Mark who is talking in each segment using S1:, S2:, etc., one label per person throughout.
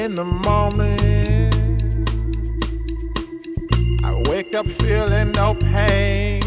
S1: In the morning, I wake up feeling no pain.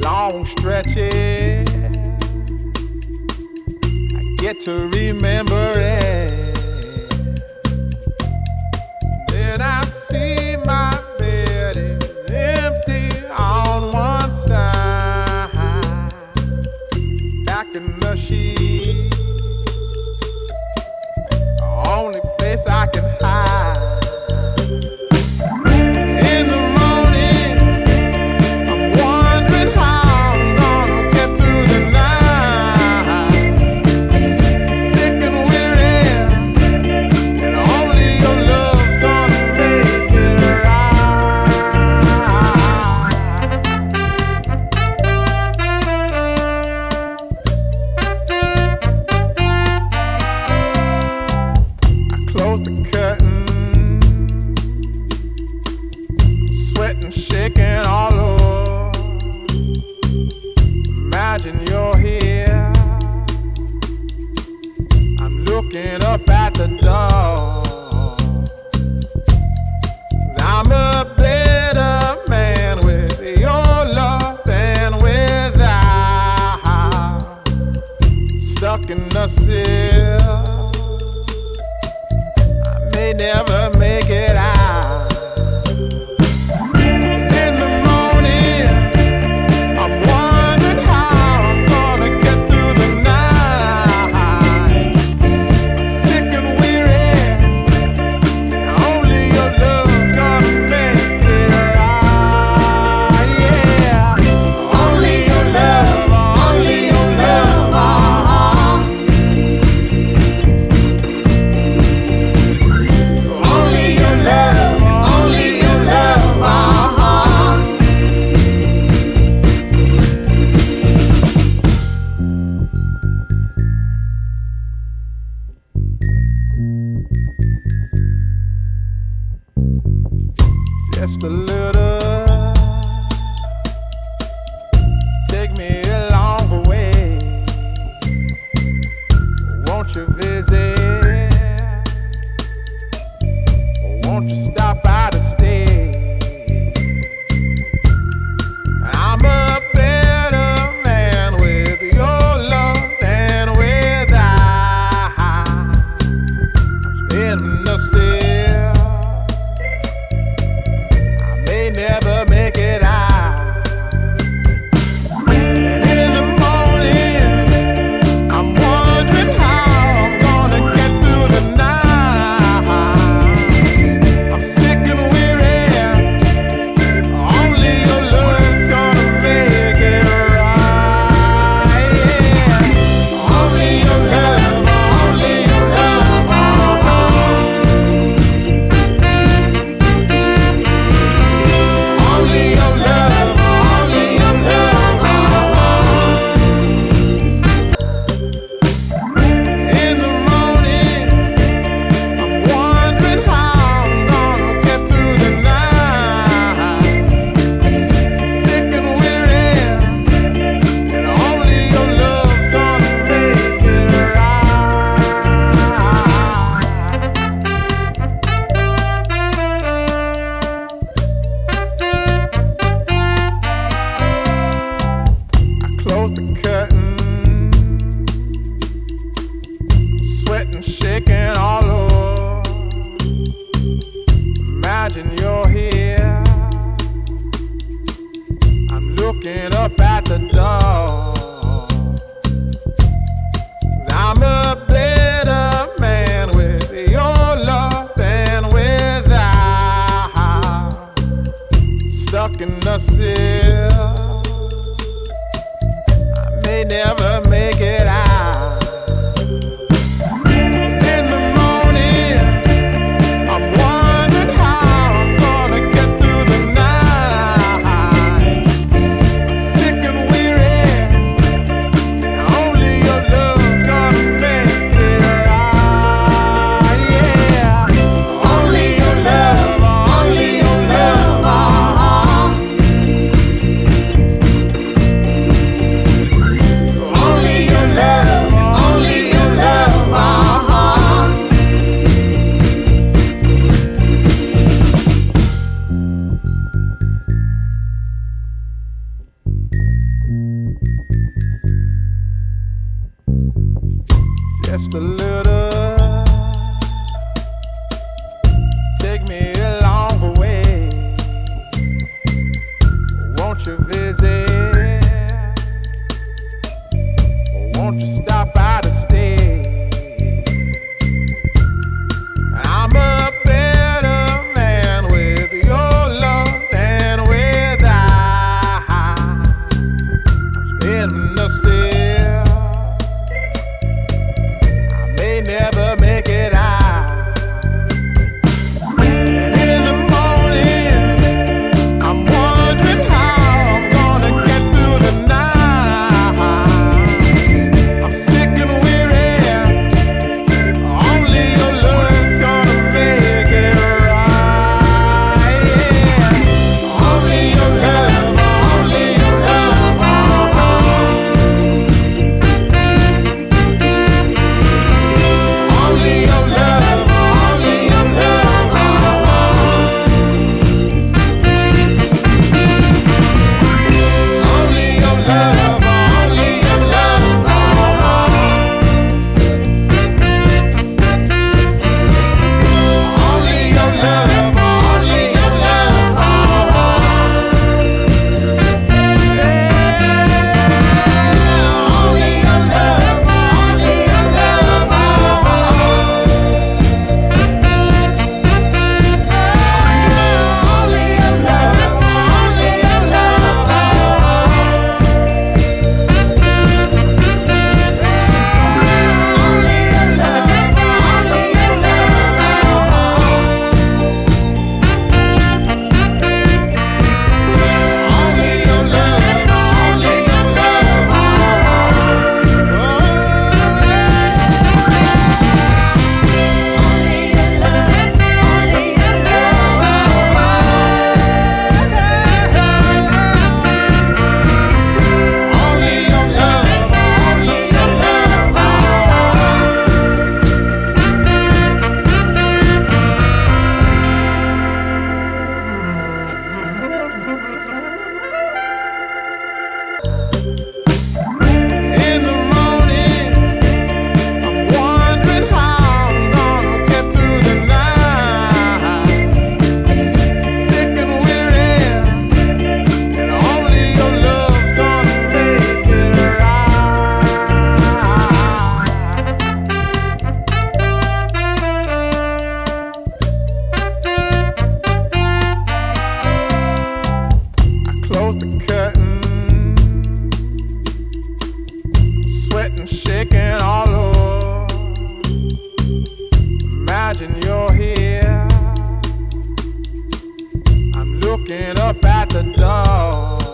S1: Long stretches, I get to remember it. Then I see my bed is empty on one side. Back in the sheet, only place I can hide. In the morning, I'm wondering how I'm gonna get through the night. I'm sick and weary, and only your love's gonna make it Close the curtain, sweating, shaking all over. Imagine you're here. I'm looking up at the door. I'm a better man with your love than without. Stuck in the sill, may never make it out. In the morning, I'm wondering how I'm gonna get through the night. I'm sick and weary, only your love's gonna make it right. Yeah, only your love, only your love. Only your love, only your love, Just a little, take me along the way. Won't you visit? Won't you stop by to stay? I'm a better man with your love than without. In the cell, I may never make it out. And in the morning, I'm wondering how I'm gonna just a little. Take me along the way. Won't you visit? Won't you stop by to stay? I'm a better man with your love than without. In the sea, I may never make it out. And in the morning, I'm wondering how I'm gonna get through the night. I'm sick and weary. Only your love's gonna make it right. Yeah. Only your love, only your love. Only your love, only your love. Only your love, only your love. Only your love, only your love. Only your love, only your love. Only your love, only your love. Only your love, only your love. Only your love, only your love. Only your love, only your love. Only your love, only your love. In the morning, I'm wondering how I'm gonna get through the night. Sick and weary, and only your love's gonna make it right. I close the curtain. Sweating, shaking all over. Imagine you're here. I'm looking up at the door.